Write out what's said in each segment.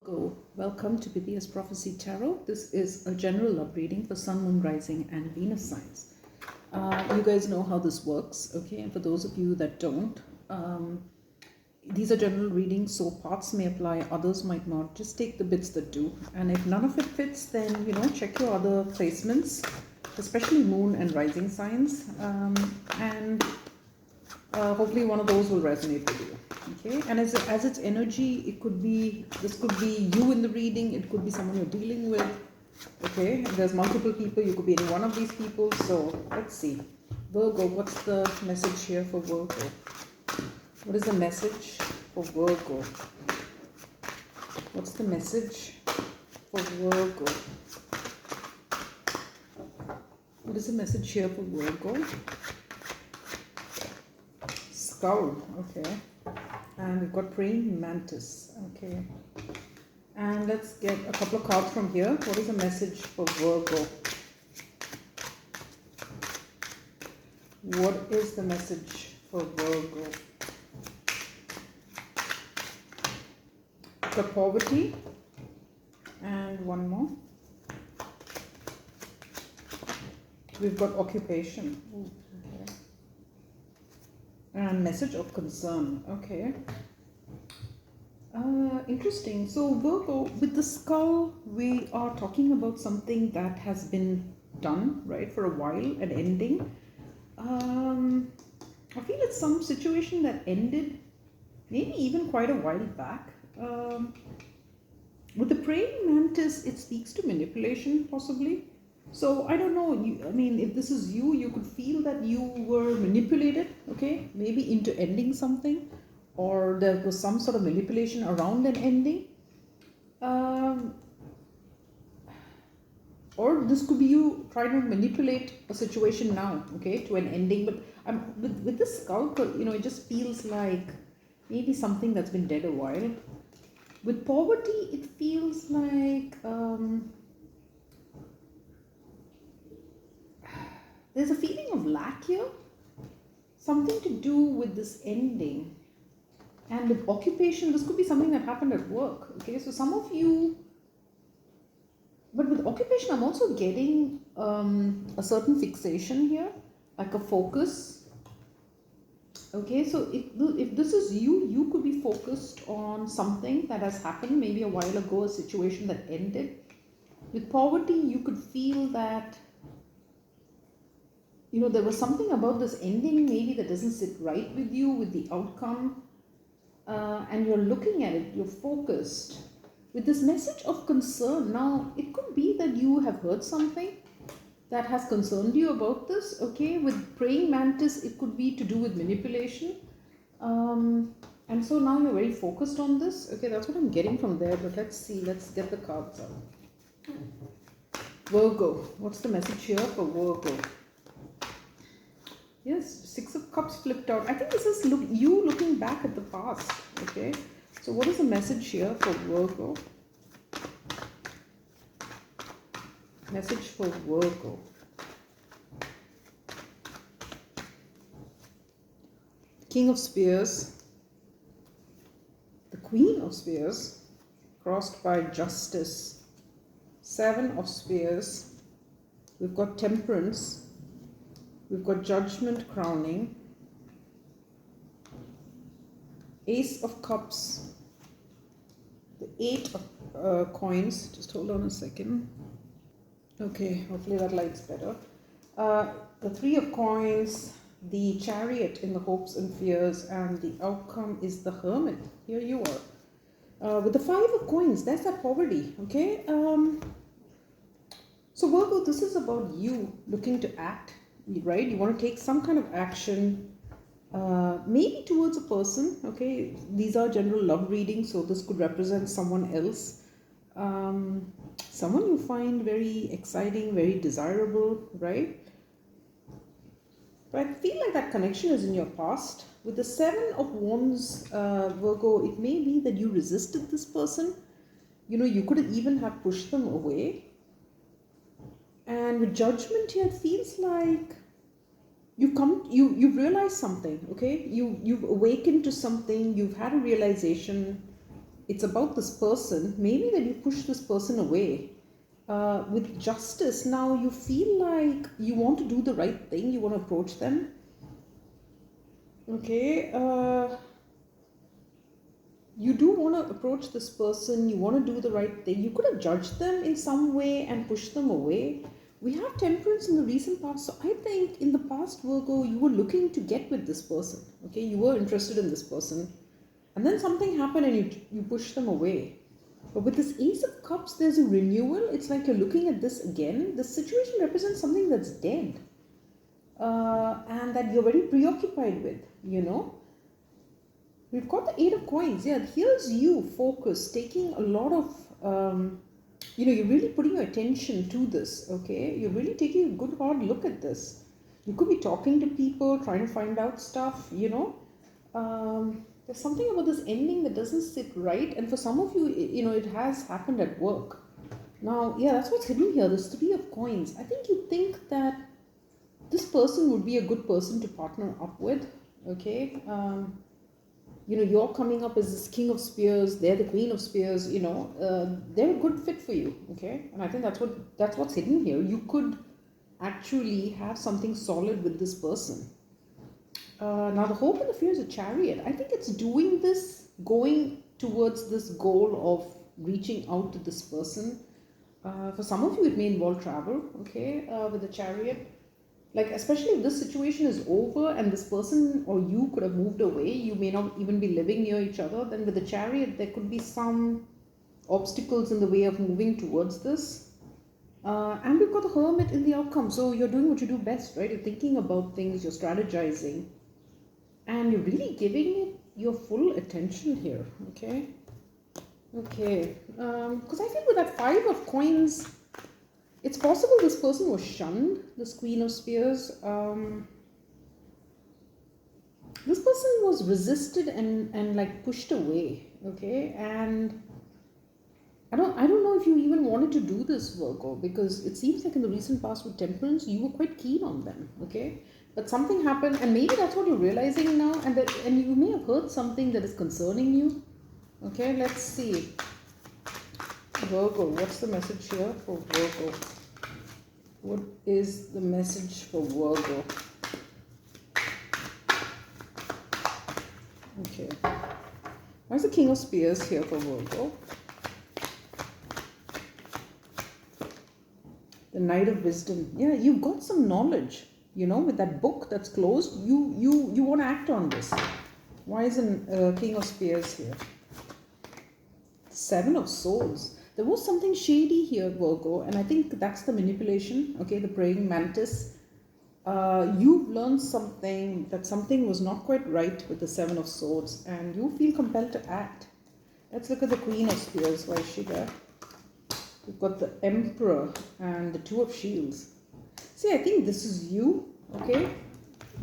Welcome to Vidya's Prophecy Tarot. This is a general love reading for Sun, Moon, Rising, and Venus signs. You guys know how this works, okay? And for those of you that don't, these are general readings, so parts may apply, others might not. Just take the bits that do. And if none of it fits, then, check your other placements, especially Moon and Rising signs. And hopefully one of those will resonate with you. Okay, and as its energy, this could be you in the reading, it could be someone you're dealing with. Okay, there's multiple people, you could be any one of these people. So let's see. Virgo, what's the message here for Virgo? What is the message for Virgo? What's the message for Virgo? What is the message here for Virgo? Skull, okay. And we've got praying mantis, okay. And let's get a couple of cards from here. What is the message for Virgo? What is the message for Virgo? The poverty. And one more. We've got occupation. Ooh, okay. And message of concern, okay. Interesting. So Virgo, with the skull, we are talking about something that has been done, right, for a while, an ending. I feel it's some situation that ended maybe even quite a while back. With the praying mantis, it speaks to manipulation, possibly. So I don't know, if this is you, you could feel that you were manipulated, okay, maybe into ending something, or there was some sort of manipulation around an ending. Or this could be you trying to manipulate a situation now, okay, to an ending. But with this skull, it just feels like maybe something that's been dead a while. With poverty, it feels like there's a feeling of lack here, something to do with this ending. And with occupation, this could be something that happened at work, okay? So some of you, but with occupation, I'm also getting a certain fixation here, like a focus, okay? So if this is you, you could be focused on something that has happened maybe a while ago, a situation that ended. With poverty, you could feel that there was something about this ending maybe that doesn't sit right with you, with the outcome, and you're looking at it, you're focused. With this message of concern, now it could be that you have heard something that has concerned you about this, okay? With praying mantis, it could be to do with manipulation. And so now you're very focused on this, okay? That's what I'm getting from there, but let's see, let's get the cards out. Virgo, what's the message here for Virgo? Yes, Six of Cups flipped out. I think this is you looking back at the past, okay? So what is the message here for Virgo? Message for Virgo. King of Spears. The Queen of Spears. Crossed by Justice. Seven of Spears. We've got Temperance. We've got Judgment crowning, Ace of Cups, the Eight of Coins, just hold on a second. Okay, hopefully that light's better. The Three of Coins, the Chariot in the hopes and fears, and the outcome is the Hermit. Here you are. With the Five of Coins, that's that poverty, okay? So Virgo, this is about you looking to act. Right, you want to take some kind of action, maybe towards a person, okay? These are general love readings, so this could represent someone else, someone you find very exciting, very desirable, right? But I feel like that connection is in your past. With the Seven of Wands, Virgo, it may be that you resisted this person. You could even have pushed them away. And with Judgment here, it feels like you've realized something, okay? You've awakened to something, you've had a realization, it's about this person, maybe that you push this person away. With justice, now you feel like you want to do the right thing, you want to approach them. Okay, you do want to approach this person, you want to do the right thing. You could have judged them in some way and pushed them away. We have temperance in the recent past, so I think in the past, Virgo, you were looking to get with this person. Okay, you were interested in this person, and then something happened and you pushed them away. But with this Ace of Cups, there's a renewal. It's like you're looking at this again. The situation represents something that's dead, and that you're very preoccupied with, you know. We've got the Eight of Coins. Yeah, here's you focused, taking a lot of, you're really putting your attention to this, okay? You're really taking a good hard look at this. You could be talking to people, trying to find out stuff, you know. There's something about this ending that doesn't sit right. And for some of you, it has happened at work. Now, yeah, that's what's hidden here, this Three of Coins. I think you think that this person would be a good person to partner up with, okay? You're coming up as this King of Spears, they're the Queen of Spears, they're a good fit for you, okay? And I think that's what's hidden here. You could actually have something solid with this person. Now the hope and the fear is a Chariot. I think it's doing this, going towards this goal of reaching out to this person. For some of you, it may involve travel, okay, with the Chariot. Like, especially if this situation is over and this person or you could have moved away, you may not even be living near each other, then with the Chariot, there could be some obstacles in the way of moving towards this. And we've got the Hermit in the outcome. So you're doing what you do best, right? You're thinking about things, you're strategizing, and you're really giving it your full attention here, okay? Okay, because I feel with that Five of Coins, it's possible this person was shunned, this Queen of Spears. This person was resisted and like pushed away, okay? And I don't know if you even wanted to do this, Virgo, because it seems like in the recent past with Temperance, you were quite keen on them, okay? But something happened, and maybe that's what you're realizing now, and you may have heard something that is concerning you. Okay, let's see. Virgo, what's the message here for Virgo? What is the message for Virgo? Okay. Where's the King of Spears here for Virgo? The Knight of Wisdom. Yeah, you've got some knowledge. With that book that's closed, you want to act on this. Why isn't King of Spears here? Seven of Swords. There was something shady here, Virgo, and I think that's the manipulation, okay, the praying mantis. You've learned that something was not quite right with the Seven of Swords, and you feel compelled to act. Let's look at the Queen of Spears. Why is she there? We've got the Emperor and the Two of Shields. See, I think this is you, okay?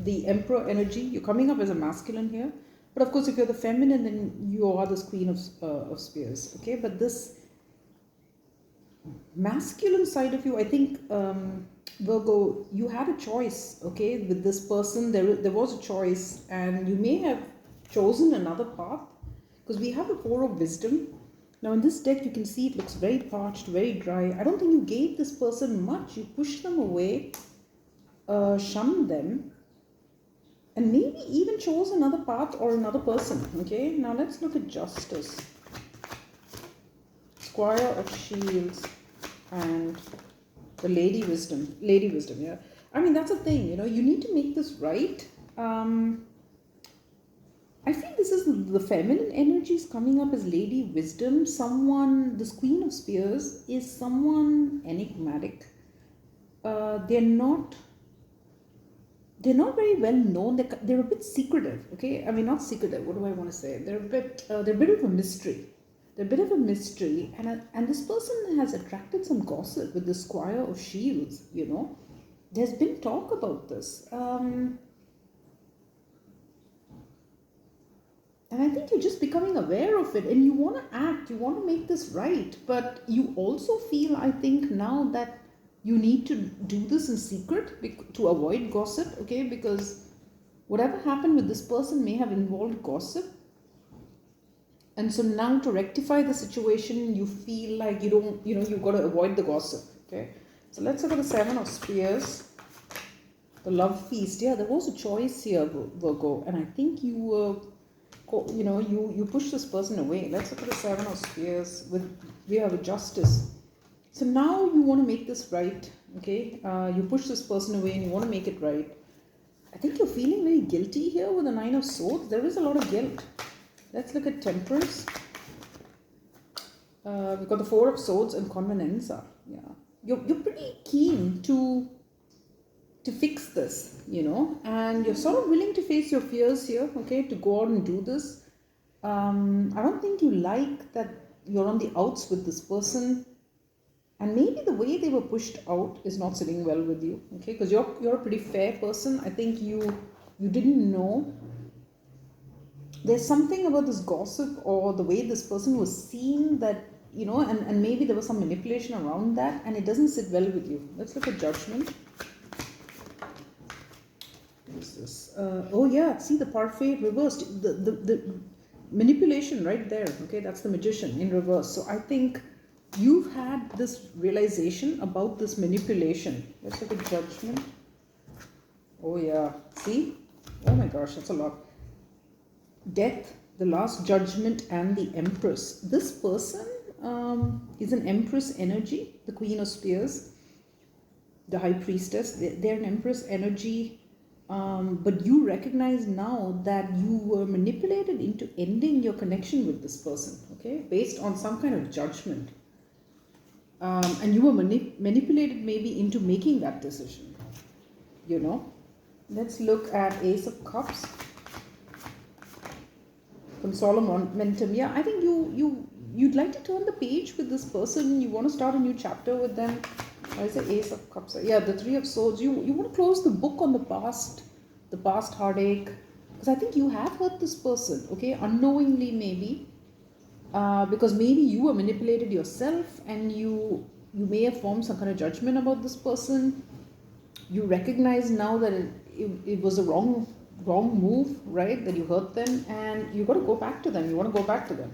The Emperor energy. You're coming up as a masculine here. But of course, if you're the feminine, then you are this Queen of Spears, okay? But this masculine side of you, I think, Virgo, you had a choice, okay? With this person, there was a choice, and you may have chosen another path, because we have the Four of Wisdom. Now in this deck, you can see it looks very parched, very dry. I don't think you gave this person much. You pushed them away, shunned them, and maybe even chose another path or another person, okay? Now let's look at Justice. Squire of Shields and the Lady Wisdom. Lady Wisdom, yeah. I mean, that's a thing, you need to make this right. I feel this is the feminine energies coming up as Lady Wisdom. This Queen of Spears is someone enigmatic. They're not very well known. They're a bit secretive, okay? I mean, not secretive. What do I want to say? They're a bit of a mystery. They're a bit of a mystery, and this person has attracted some gossip with the Squire of Shields. There's been talk about this. And I think you're just becoming aware of it, and you want to act, you want to make this right, but you also feel, I think, now that you need to do this in secret to avoid gossip, okay? Because whatever happened with this person may have involved gossip. And so now to rectify the situation, you feel like you don't, you've got to avoid the gossip. Okay. So let's look at the Seven of Spears. The love feast. Yeah, there was a choice here, Virgo. And I think you were, you push this person away. Let's look at the Seven of Spears. We have a Justice. So now you want to make this right. Okay. You push this person away and you want to make it right. I think you're feeling very guilty here with the Nine of Swords. There is a lot of guilt. Let's look at Temperance. We've got the Four of Swords and Convenanza. Yeah, you're pretty keen to fix this, and you're sort of willing to face your fears here. Okay, to go out and do this. I don't think you like that you're on the outs with this person, and maybe the way they were pushed out is not sitting well with you. Okay, because you're a pretty fair person. I think you didn't know. There's something about this gossip or the way this person was seen that, and maybe there was some manipulation around that, and it doesn't sit well with you. Let's look at Judgment. What is this? Oh yeah, see the parfait reversed. The manipulation right there. Okay, that's the Magician in reverse. So I think you've had this realization about this manipulation. Let's look at Judgment. Oh yeah, see? Oh my gosh, that's a lot. Death, the Last Judgment, and the Empress. This person is an Empress energy, the Queen of Spears, the High Priestess. They're an Empress energy, but you recognize now that you were manipulated into ending your connection with this person, okay, based on some kind of judgment. And you were manipulated maybe into making that decision, Let's look at Ace of Cups. Console momentum. Yeah, I think you'd like to turn the page with this person. You want to start a new chapter with them. Why is the Ace of Cups? Yeah, the Three of Swords. You want to close the book on the past heartache, because I think you have hurt this person. Okay, unknowingly maybe, because maybe you were manipulated yourself, and you may have formed some kind of judgment about this person. You recognize now that it was a wrong move, right? That you hurt them, and you got to go back to them. You want to go back to them.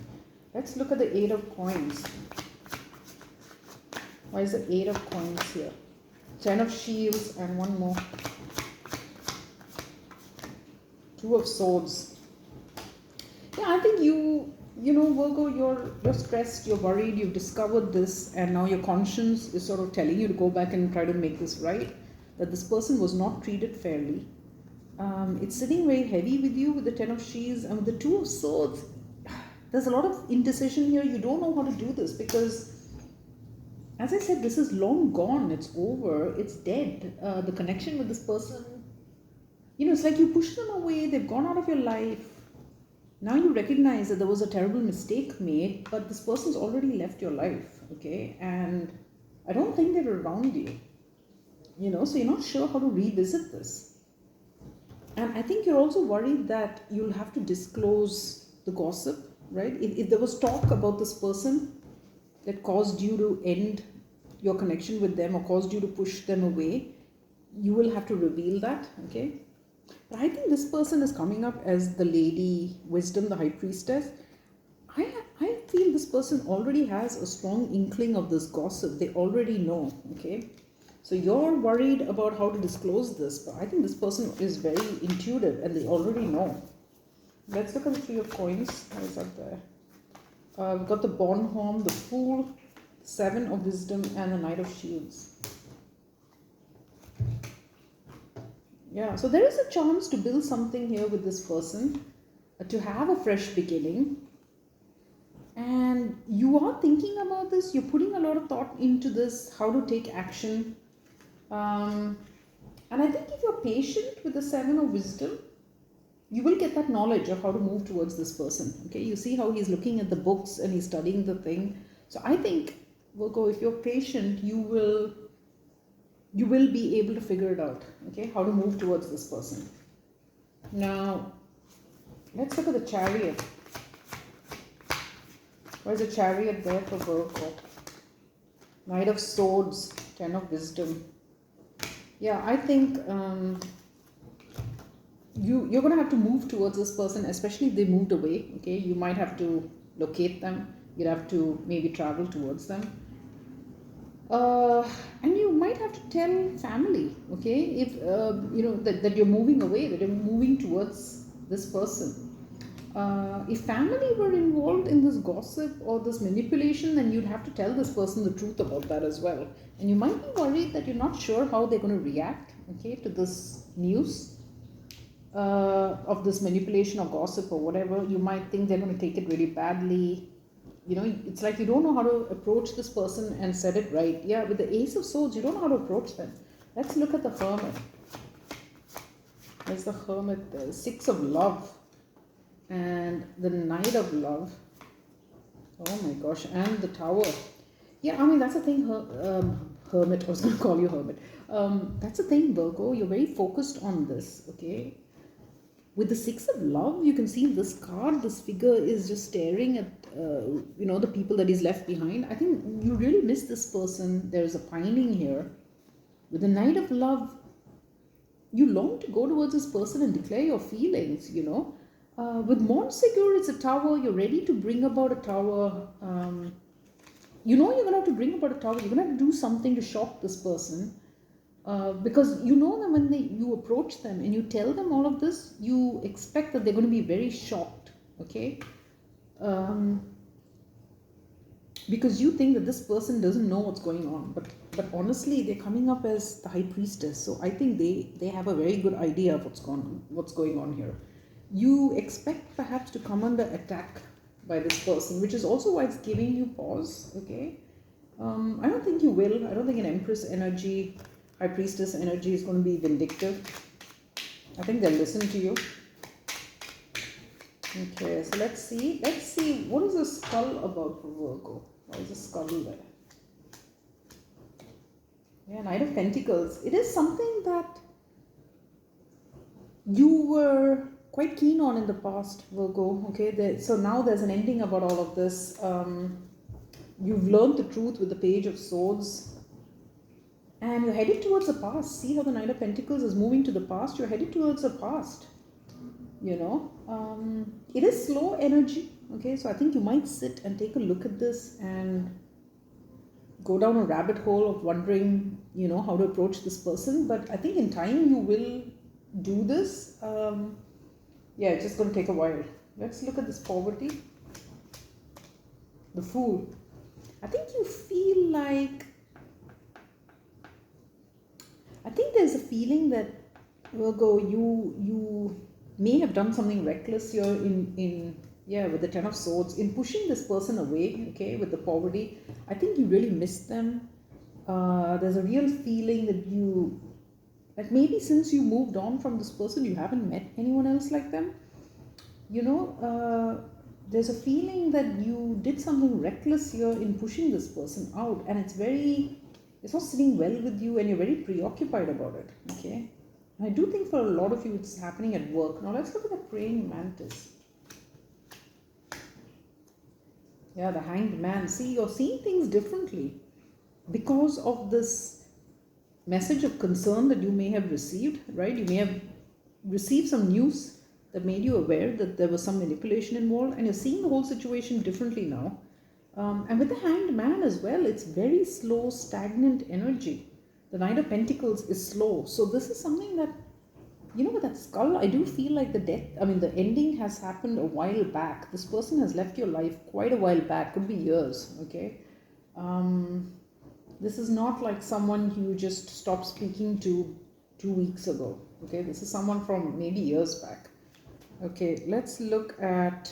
Let's look at the Eight of Coins. Why is the Eight of Coins here? Ten of Shields and one more. Two of Swords. Yeah, I think Virgo, you're stressed, you're worried, you've discovered this, and now your conscience is sort of telling you to go back and try to make this right. That this person was not treated fairly. It's sitting very heavy with you with the Ten of Shields and with the Two of Swords. There's a lot of indecision here. You don't know how to do this because, as I said, this is long gone. It's over. It's dead. The connection with this person, it's like you push them away. They've gone out of your life. Now you recognize that there was a terrible mistake made, but this person's already left your life, okay? And I don't think they're around you, so you're not sure how to revisit this. And I think you're also worried that you'll have to disclose the gossip, right? If there was talk about this person that caused you to end your connection with them or caused you to push them away, you will have to reveal that, okay? But I think this person is coming up as the Lady Wisdom, the High Priestess. I feel this person already has a strong inkling of this gossip. They already know, okay? So you're worried about how to disclose this, but I think this person is very intuitive and they already know. Let's look at the Three of Coins. What is that there? We've got the Bornholm, the Fool, Seven of Wisdom, and the Knight of Shields. Yeah, so there is a chance to build something here with this person, to have a fresh beginning. And you are thinking about this, you're putting a lot of thought into this, how to take action. And I think if you're patient with the Seven of Wisdom, you will get that knowledge of how to move towards this person. Okay, you see how he's looking at the books and he's studying the thing. So I think, Virgo, if you're patient, you will be able to figure it out, okay, how to move towards this person. Now, let's look at the Chariot. Where's the Chariot there for Virgo? Knight of Swords, Ten of Wisdom. Yeah, I think you're going to have to move towards this person, especially if they moved away, okay? You might have to, locate them. You'd have to maybe travel towards them. Uh, and you might have to tell family, okay, if that you're moving away, that you're moving towards this person. If family were involved in this gossip or this manipulation, then you'd have to tell this person the truth about that as well. And you might be worried that you're not sure how they're going to react, okay, to this news of this manipulation or gossip or whatever. You might think they're going to take it really badly. It's like you don't know how to approach this person and set it right. Yeah, with the Ace of Swords, you don't know how to approach them. Let's look at the Hermit. There's the Hermit, the Six of Love, and the Knight of Love. Oh my gosh, and the Tower. Yeah, I mean, that's the thing, Hermit, I was going to call you Hermit. That's the thing, Virgo, you're very focused on this, okay? With the Six of Love, you can see this card, this figure is just staring at, the people that he's left behind. I think you really miss this person. There's a pining here. With the Knight of Love, you long to go towards this person and declare your feelings, With Montsegur, it's a tower. You're ready to bring about a tower. You're going to have to bring about a tower. You're going to have to do something to shock this person. Because you know that when you approach them and you tell them all of this, you expect that they're going to be very shocked, okay? Because you think that this person doesn't know what's going on, but honestly, they're coming up as the High Priestess, so I think they have a very good idea of what's going on here. You expect perhaps to come under attack by this person, which is also why it's giving you pause, okay? I don't think you will. I don't think an Empress energy, High Priestess energy is going to be vindictive. I think they'll listen to you. Okay, so let's see. What is the skull about for Virgo? Why is the skull there? Yeah, Knight of Pentacles. It is something that you were quite keen on in the past, Virgo. Okay, so now there's an ending about all of this. You've learned the truth with the Page of Swords. And you're headed towards the past. See how the Knight of Pentacles is moving to the past? You're headed towards the past. It is slow energy. Okay, so I think you might sit and take a look at this and go down a rabbit hole of wondering, how to approach this person. But I think in time you will do this. It's just going to take a while. Let's look at this poverty. The Fool. I think you feel like, I think there's a feeling that, Virgo, you may have done something reckless here with the Ten of Swords, in pushing this person away, okay, with the poverty. I think you really missed them. There's a real feeling that maybe since you moved on from this person, you haven't met anyone else like them. There's a feeling that you did something reckless here in pushing this person out, and it's not sitting well with you, and you're very preoccupied about it, okay? And I do think for a lot of you it's happening at work. Now let's look at the Praying Mantis. Yeah, the Hanged Man. See, you're seeing things differently because of this message of concern that you may have received, right? You may have received some news that made you aware that there was some manipulation involved, and you're seeing the whole situation differently now. And with the Hanged Man as well, it's very slow, stagnant energy. The Knight of Pentacles is slow. So this is something that, with that skull, I do feel like the ending has happened a while back. This person has left your life quite a while back, could be years, okay? This is not like someone you just stopped speaking to 2 weeks ago, okay? This is someone from maybe years back. Okay, let's look at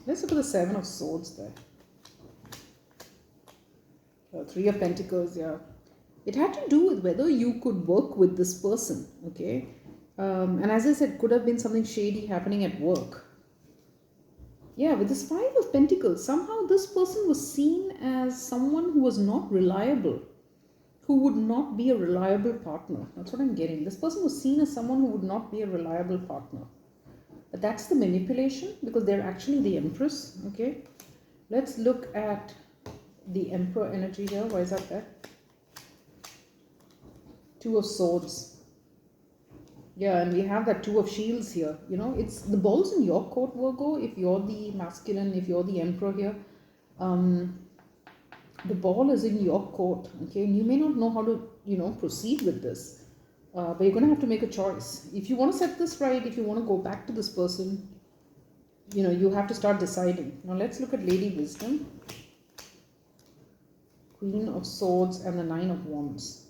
the Seven of Swords there. Three of Pentacles, yeah. It had to do with whether you could work with this person, okay? And as I said, could have been something shady happening at work. Yeah, with this Five of Pentacles, somehow this person was seen as someone who was not reliable, who would not be a reliable partner. That's what I'm getting. This person was seen as someone who would not be a reliable partner. But that's the manipulation, because they're actually the Empress, okay? Let's look at the Emperor energy here. Why is that there? Two of Swords. Yeah, and we have that two of shields here. You know, it's the ball's in your court, Virgo. If you're the masculine, if you're the emperor here, um, the ball is in your court. Okay, and you may not know how to, proceed with this, but you're going to have to make a choice. If you want to set this right, if you want to go back to this person, you have to start deciding. Now let's look at Lady Wisdom, Queen of Swords, and the Nine of Wands.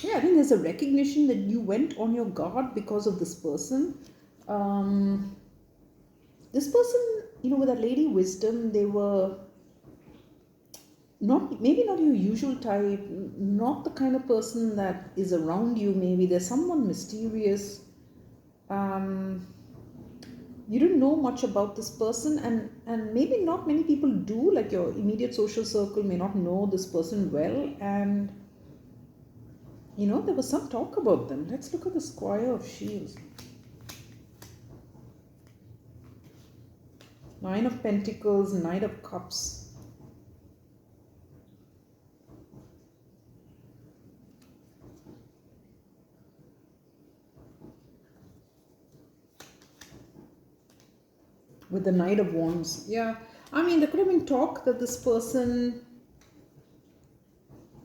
Yeah, I think there's a recognition that you went on your guard because of this person. This person, with that Lady Wisdom, they were maybe not your usual type, not the kind of person that is around you. Maybe there's someone mysterious. You didn't know much about this person, and maybe not many people do, like your immediate social circle may not know this person well, and there was some talk about them. Let's look at the Squire of Shields. Nine of Pentacles, Knight of Cups. With the Knight of Wands. Yeah, I mean, there could have been talk that this person,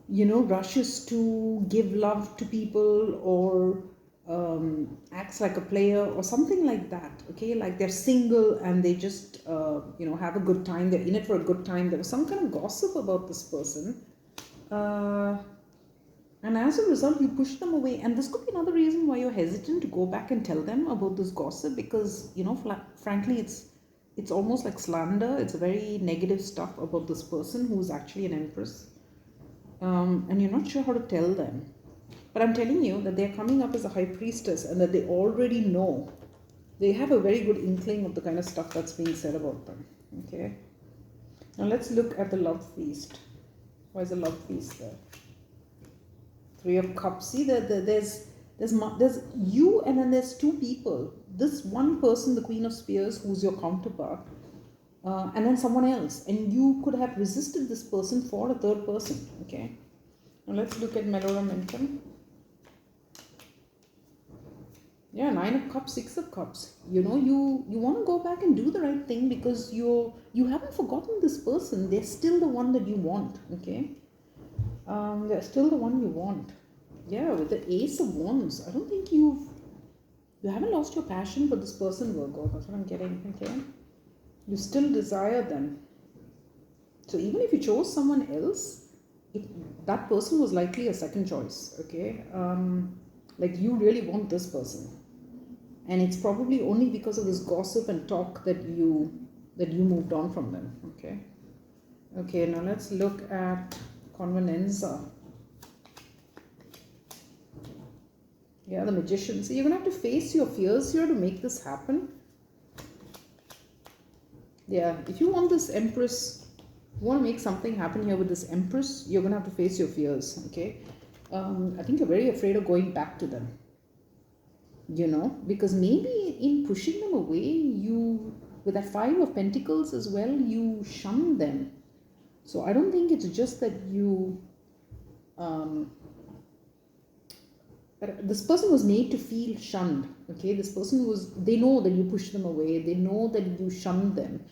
rushes to give love to people, or acts like a player or something like that. Okay, like they're single and they just have a good time, they're in it for a good time. There was some kind of gossip about this person, and as a result you push them away. And this could be another reason why you're hesitant to go back and tell them about this gossip, because frankly it's almost like slander. It's a very negative stuff about this person who's actually an empress, and you're not sure how to tell them. But I'm telling you that they're coming up as a high priestess, and that they already know. They have a very good inkling of the kind of stuff that's being said about them. Okay. Now let's look at the love feast. Why is the love feast there? Three of Cups. See, there's you, and then there's two people. This one person, the Queen of Spears, who's your counterpart, and then someone else, and you could have resisted this person for a third person. Okay. Now let's look at Meloramentum. Yeah, Nine of Cups, Six of Cups. You want to go back and do the right thing, because you haven't forgotten this person. They're still the one that you want. Okay. They're still the one you want. Yeah, with the Ace of Wands, I don't think you haven't lost your passion for this person, Virgo. That's what I'm getting. Okay. You still desire them. So even if you chose someone else, that person was likely a second choice. Okay. Like you really want this person, and it's probably only because of this gossip and talk that you moved on from them. Okay, now let's look at Convenenza. Yeah, the Magician. So you're gonna have to face your fears here to make this happen. Yeah, if you want this Empress, you want to make something happen here with this Empress, you're gonna have to face your fears. Okay. I think you're very afraid of going back to them, because maybe in pushing them away, with that Five of Pentacles as well, you shun them. So I don't think it's just that this person was made to feel shunned. Okay, this person they know that you push them away, they know that you shun them.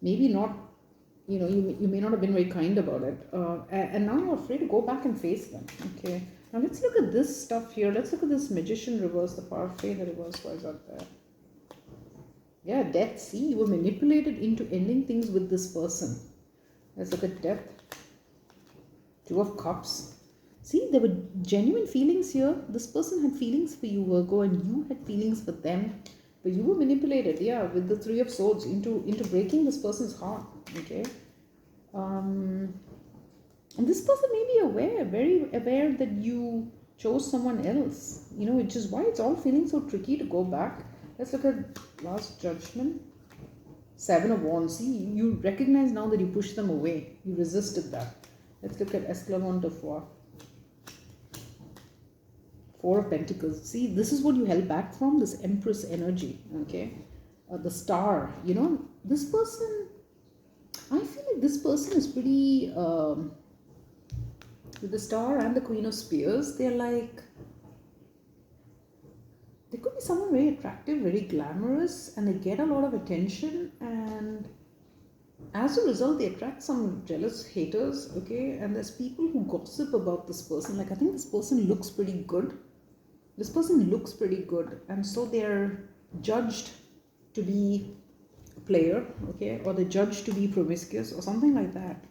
Maybe not, you may not have been very kind about it, and now you're afraid to go back and face them. Okay, now let's look at this stuff here. Let's look at this Magician reverse, the Parfait, the reverse. Why is that there? Yeah, Death. See, you were manipulated into ending things with this person. Let's look at Death. Two of Cups. See, there were genuine feelings here. This person had feelings for you, Virgo, and you had feelings for them. But you were manipulated, yeah, with the Three of Swords into breaking this person's heart. Okay. And this person may be very aware that you chose someone else. Which is why it's all feeling so tricky to go back. Let's look at Last Judgment. Seven of Wands. See, you recognize now that you pushed them away. You resisted that. Let's look at Esclavon de Foix. Four of Pentacles. See, this is what you held back from, this Empress energy. Okay. The Star. This person, I feel like this person is pretty, with the Star and the Queen of Spears, they're like, someone very attractive, very glamorous, and they get a lot of attention, and as a result they attract some jealous haters, okay? And there's people who gossip about this person, like I think this person looks pretty good, and so they're judged to be a player, okay, or they're judged to be promiscuous or something like that.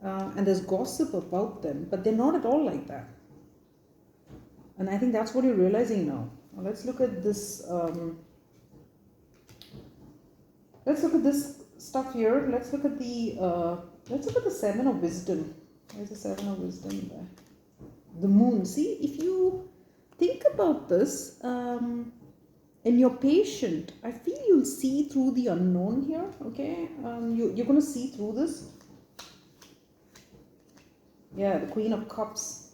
And there's gossip about them, but they're not at all like that. And I think that's what you're realizing now. Let's look at this. Let's look at this stuff here. Let's look at the Seven of Wisdom. There's the Seven of Wisdom there. The Moon. See, if you think about this, and you're patient, I feel you'll see through the unknown here. Okay, you're going to see through this. Yeah, the Queen of Cups.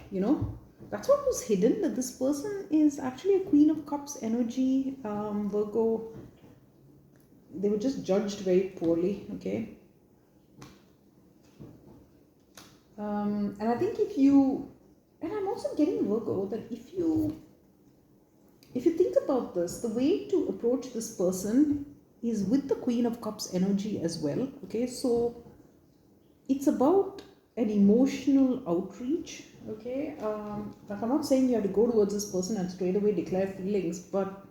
You know, that's what was hidden, that this person is actually a Queen of Cups energy, Virgo. They were just judged very poorly, okay? And I think and I'm also getting, Virgo, that if you think about this, the way to approach this person is with the Queen of Cups energy as well, okay? So it's about an emotional outreach, okay? Like I'm not saying you have to go towards this person and straight away declare feelings, but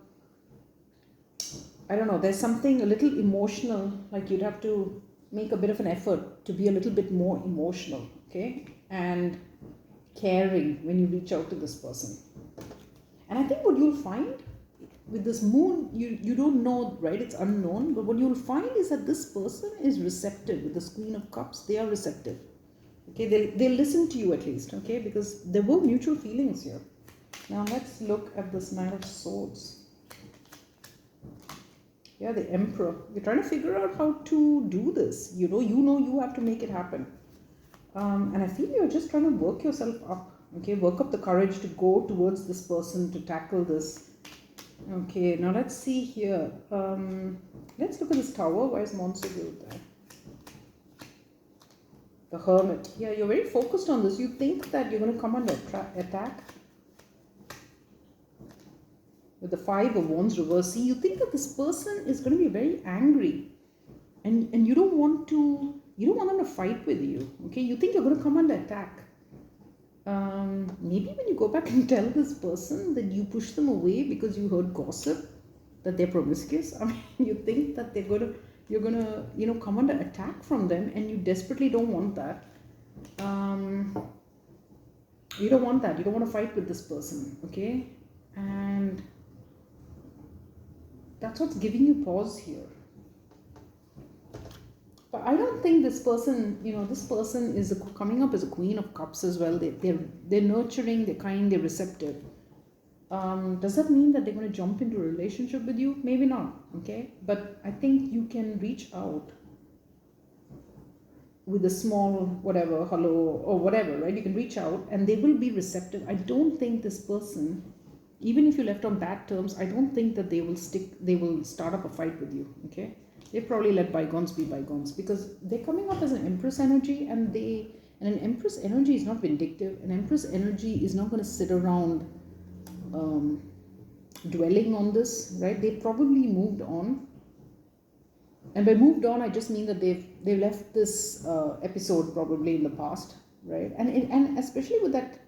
I don't know, there's something a little emotional, like you'd have to make a bit of an effort to be a little bit more emotional, okay? And caring when you reach out to this person. And I think what you'll find with this Moon, you don't know, right? It's unknown, but what you'll find is that this person is receptive. With this Queen of Cups, they are receptive. Okay, they'll listen to you at least, okay? Because there were mutual feelings here. Now let's look at this Knight of Swords. Yeah, the Emperor. You're trying to figure out how to do this. You know you have to make it happen. And I feel you're just trying to work yourself up. Okay, work up the courage to go towards this person, to tackle this. Okay, now let's see here. Let's look at this Tower. Why is Montague there? The Hermit. Yeah, you're very focused on this. You think that you're going to come under attack. With the Five of Wands reverse. See, you think that this person is going to be very angry. And you don't want them to fight with you. Okay, you think you're going to come under attack. Maybe when you go back and tell this person that you push them away because you heard gossip that they're promiscuous. I mean, you think that you're gonna come under attack from them, and you desperately don't want that. You don't want that. You don't want to fight with this person, okay? And that's what's giving you pause here. But I don't think this person, this person is coming up as a Queen of Cups as well. They're nurturing, they're kind, they're receptive. Does that mean that they're going to jump into a relationship with you? Maybe not, okay? But I think you can reach out with a small whatever, hello, or whatever, right? You can reach out and they will be receptive. I don't think this person, even if you left on bad terms, I don't think that they will start up a fight with you, okay? They probably let bygones be bygones, because they're coming up as an Empress energy, and an Empress energy is not vindictive. An Empress energy is not going to sit around dwelling on this, right? They probably moved on. And by moved on, I just mean that they've left this episode probably in the past, right? And especially with that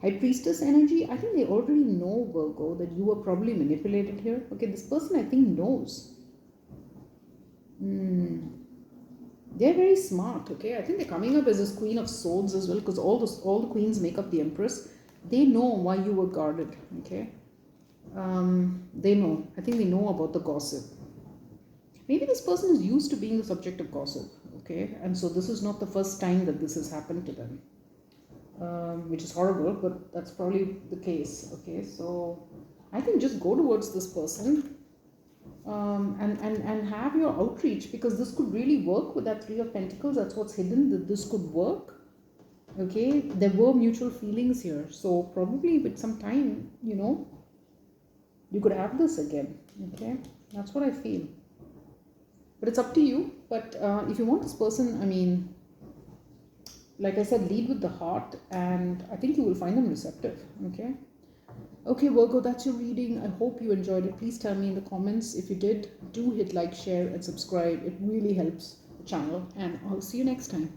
High Priestess energy, I think they already know, Virgo, that you were probably manipulated here. Okay, this person I think knows. They're very smart, okay? I think they're coming up as this Queen of Swords as well, because all the queens make up the Empress. They know why you were guarded, okay? They know. I think they know about the gossip. Maybe this person is used to being the subject of gossip, okay? And so this is not the first time that this has happened to them, which is horrible, but that's probably the case, okay? So I think just go towards this person and have your outreach, because this could really work with that Three of Pentacles. That's what's hidden, that this could work, okay? There were mutual feelings here, so probably with some time, you could have this again, okay? That's what I feel. But it's up to you. But if you want this person, I mean, like I said, lead with the heart, and I think you will find them receptive, okay? Okay, Virgo, that's your reading. I hope you enjoyed it. Please tell me in the comments. If you did, do hit like, share, and subscribe. It really helps the channel. And I'll see you next time.